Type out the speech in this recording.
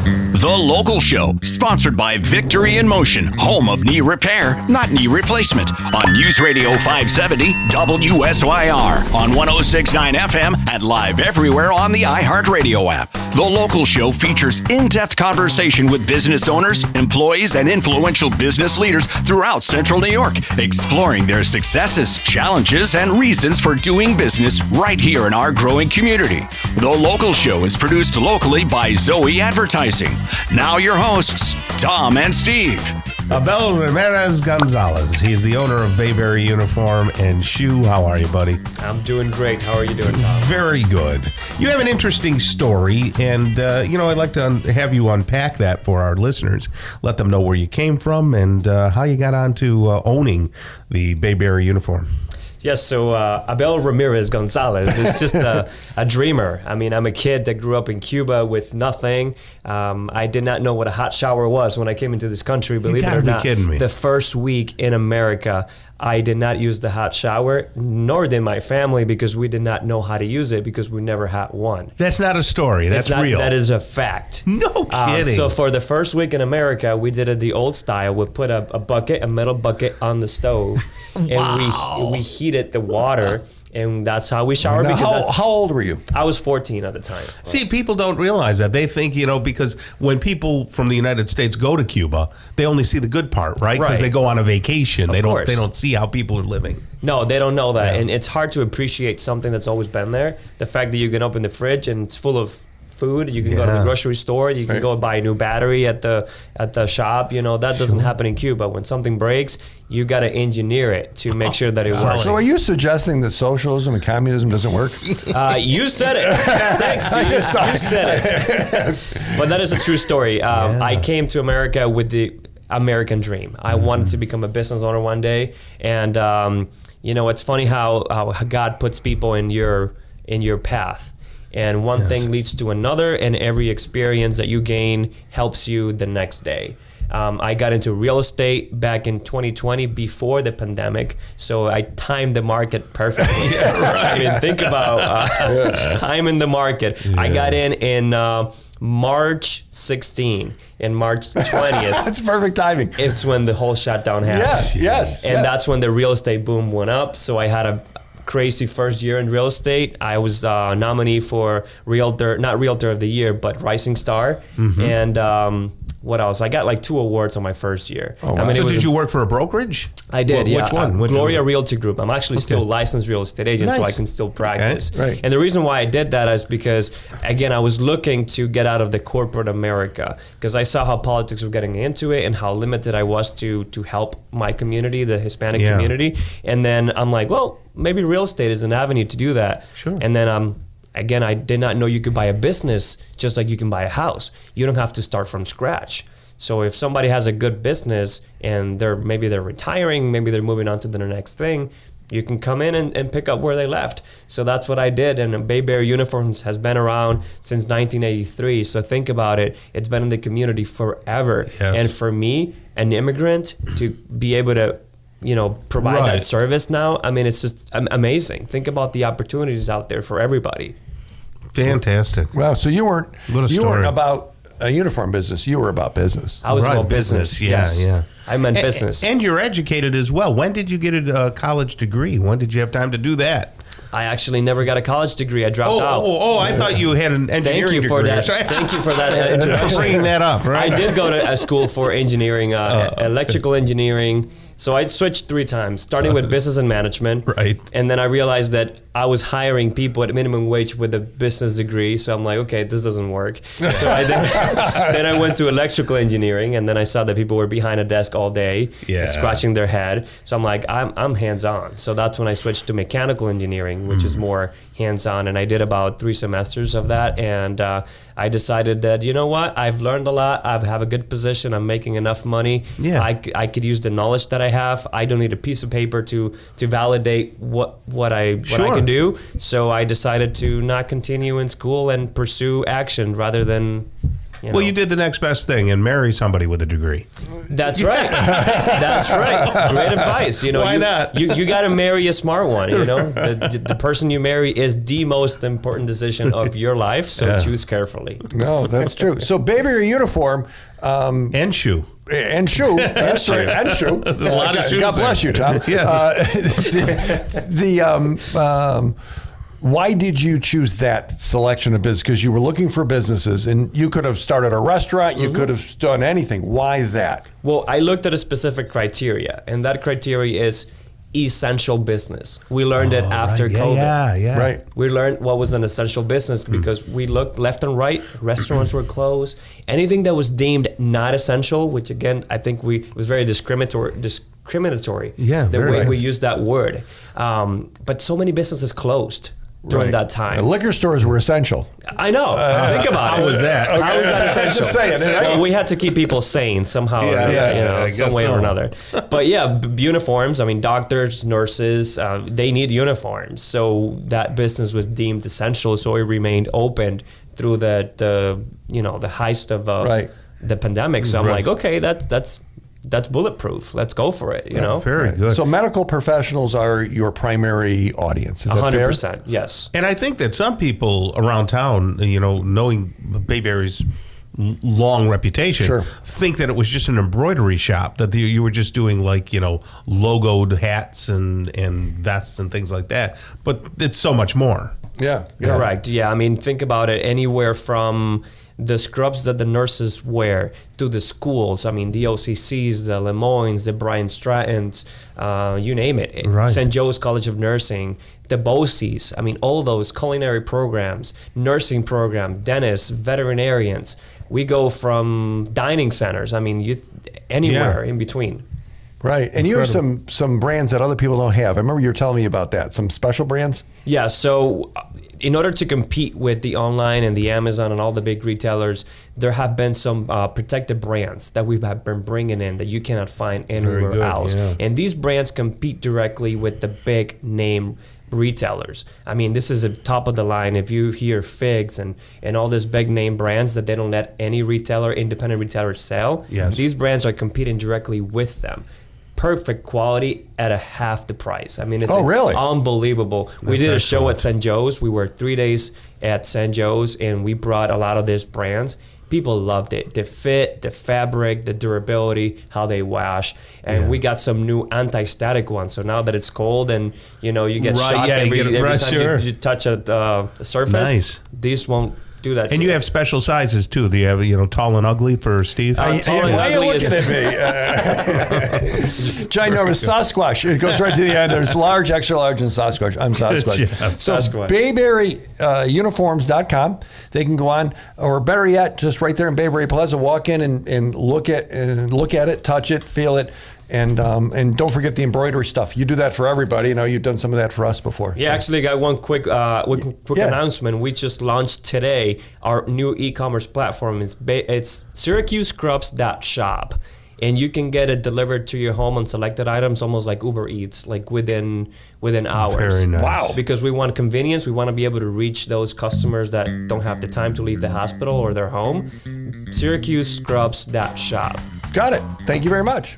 The Local Show, sponsored by Victory in Motion, home of knee repair, not knee replacement, on News Radio 570 WSYR, on 106.9 FM, and live everywhere on the iHeartRadio app. The Local Show features in-depth conversation with business owners, employees, and influential business leaders throughout Central New York, exploring their successes, challenges, and reasons for doing business right here in our growing community. The Local Show is produced locally by Zoe Advertising. Now your hosts, Tom and Steve. Abel Ramirez Gonzalez. He's the owner of Bayberry Uniform and Shoe. How are you, buddy? I'm doing great. How are you doing, Tom? Very good. You have an interesting story, and I'd like to have you unpack that for our listeners. Let them know where you came from and how you got onto owning the Bayberry Uniform. Yes, so Abel Ramirez Gonzalez is just a dreamer. I mean, I'm a kid that grew up in Cuba with nothing. I did not know what a hot shower was when I came into this country, believe it or not. Kidding me. The first week in America, I did not use the hot shower, nor did my family, because we did not know how to use it because we never had one. That's not a story. That's real. That is a fact. No kidding. So for the first week in America, we did it the old style. We put a metal bucket on the stove, and we heated the water, and that's how we showered. Now, how old were you? I was 14 at the time. See, people don't realize that. They think, because when people from the United States go to Cuba, they only see the good part, right? Because they go on a vacation. They don't see how people are living. No, they don't know that. Yeah. And it's hard to appreciate something that's always been there. The fact that you can open the fridge and it's full of food. You can go to the grocery store. You can go buy a new battery at the shop. That doesn't happen in Cuba. When something breaks, you got to engineer it to make sure that it works. So are you suggesting that socialism and communism doesn't work? You said it. Thanks, Steve. You said it. But that is a true story. I came to America with the American dream. I wanted to become a business owner one day. And, it's funny how God puts people in your path. And one thing leads to another, and every experience that you gain helps you the next day. I got into real estate back in 2020 before the pandemic, so I timed the market perfectly. I mean, think about timing the market. I got in March 16 and March 20th. That's perfect timing. It's when the whole shutdown happened. Yes. And that's when the real estate boom went up, so I had a crazy first year in real estate. I was nominee for not Realtor of the Year, but Rising Star. And what else? I got like 2 awards on my first year. Oh, wow. I mean, so did you work for a brokerage? I did, Which one? Gloria Realty Group. I'm actually still a licensed real estate agent, so I can still practice. Okay. Right. And the reason why I did that is because, again, I was looking to get out of the corporate America because I saw how politics were getting into it and how limited I was to help my community, the Hispanic community. And then I'm like, well, maybe real estate is an avenue to do that. Sure. And then again, I did not know you could buy a business just like you can buy a house. You don't have to start from scratch. So if somebody has a good business and maybe they're retiring, maybe they're moving on to the next thing, you can come in and pick up where they left. So that's what I did. And Bayberry Uniforms has been around since 1983. So think about it. It's been in the community forever. Yes. And for me, an immigrant, to be able to provide that service now, I mean, it's just amazing. Think about the opportunities out there for everybody. Fantastic. Wow. So you weren't about a uniform business. You were about business. I was about business. Yes. Yeah. I meant business. And you're educated as well. When did you get a college degree? When did you have time to do that? I actually never got a college degree. I dropped out. I thought you had an engineering degree. Thank you for that introduction. For bringing that up, right? I did go to a school for engineering, electrical engineering. So I switched 3 times, starting with business and management. Right. And then I realized that I was hiring people at minimum wage with a business degree. So I'm like, okay, this doesn't work. So then I went to electrical engineering, and then I saw that people were behind a desk all day, scratching their head. So I'm like, I'm hands-on. So that's when I switched to mechanical engineering, which is more hands-on. And I did about 3 semesters of that. And I decided that, you know what, I've learned a lot. I have a good position. I'm making enough money. Yeah. I could use the knowledge that I have. I don't need a piece of paper to validate what I can do. So I decided to not continue in school and pursue action rather than Well, you did the next best thing and marry somebody with a degree. That's right. That's right. Great advice. Why not? You got to marry a smart one. The person you marry is the most important decision of your life. So choose carefully. No, that's true. So Bayberry uniform and shoe. And shoe. That's right. And shoe. A lot of shoes. God bless you, Tom. Why did you choose that selection of business? Because you were looking for businesses, and you could have started a restaurant. You could have done anything. Why that? Well, I looked at a specific criteria, and that criteria is essential business. We learned it after COVID. Yeah. Right. We learned what was an essential business because we looked left and right. Restaurants were closed. Anything that was deemed not essential, which again, I think it was very discriminatory. The way we used that word. But so many businesses closed during that time. The liquor stores were essential. I know. Think about it. How was that? Okay. How was that essential? Just saying. Well, we had to keep people sane somehow, some way or another. But uniforms. I mean, doctors, nurses, they need uniforms. So that business was deemed essential. So it remained open through the heist of the pandemic. So I'm like, okay, that's bulletproof. Let's go for it, you know? Very good. So medical professionals are your primary audience. Is that 100%, fair? yes. And I think that some people around town, knowing Bayberry's long reputation, think that it was just an embroidery shop, that you were just doing logoed hats and vests and things like that. But it's so much more. Yeah. Correct. Yeah. I mean, think about it. Anywhere from the scrubs that the nurses wear to the schools. I mean, the OCCs, the Lemoynes, the Brian Strattons, you name it. Right. St. Joe's College of Nursing, the BOCES. I mean, all those culinary programs, nursing program, dentists, veterinarians. We go from dining centers. I mean, anywhere in between. Right. And you have some brands that other people don't have. I remember you were telling me about that. Some special brands? Yeah. So in order to compete with the online and the Amazon and all the big retailers, there have been some protected brands that we have been bringing in that you cannot find anywhere else. Yeah. And these brands compete directly with the big name retailers. I mean, this is a top of the line. If you hear Figs and all these big name brands that they don't let any independent retailer sell, these brands are competing directly with them. Perfect quality at a half the price. I mean, it's really unbelievable. We did a show at St. Joe's. We were 3 days at St. Joe's, and we brought a lot of these brands. People loved it. The fit, the fabric, the durability, how they wash. And we got some new anti-static ones. So now that it's cold and, you get shocked every time you touch a surface, these won't do that. And you have special sizes too. Do you have tall and ugly for Steve? Why are you looking at me? Ginormous Sasquatch. It goes right to the end. There's large, extra large, and Sasquatch. I'm Sasquatch. So BayberryUniforms.com. They can go on, or better yet, just right there in Bayberry Plaza, walk in and look at it, touch it, feel it. And don't forget the embroidery stuff. You do that for everybody. You've done some of that for us before. Yeah, actually got one quick announcement. We just launched today our new e-commerce platform. It's SyracuseScrubs.shop. And you can get it delivered to your home on selected items, almost like Uber Eats, like within hours. Very nice. Wow. Because we want convenience. We want to be able to reach those customers that don't have the time to leave the hospital or their home. SyracuseScrubs.shop. Got it. Thank you very much.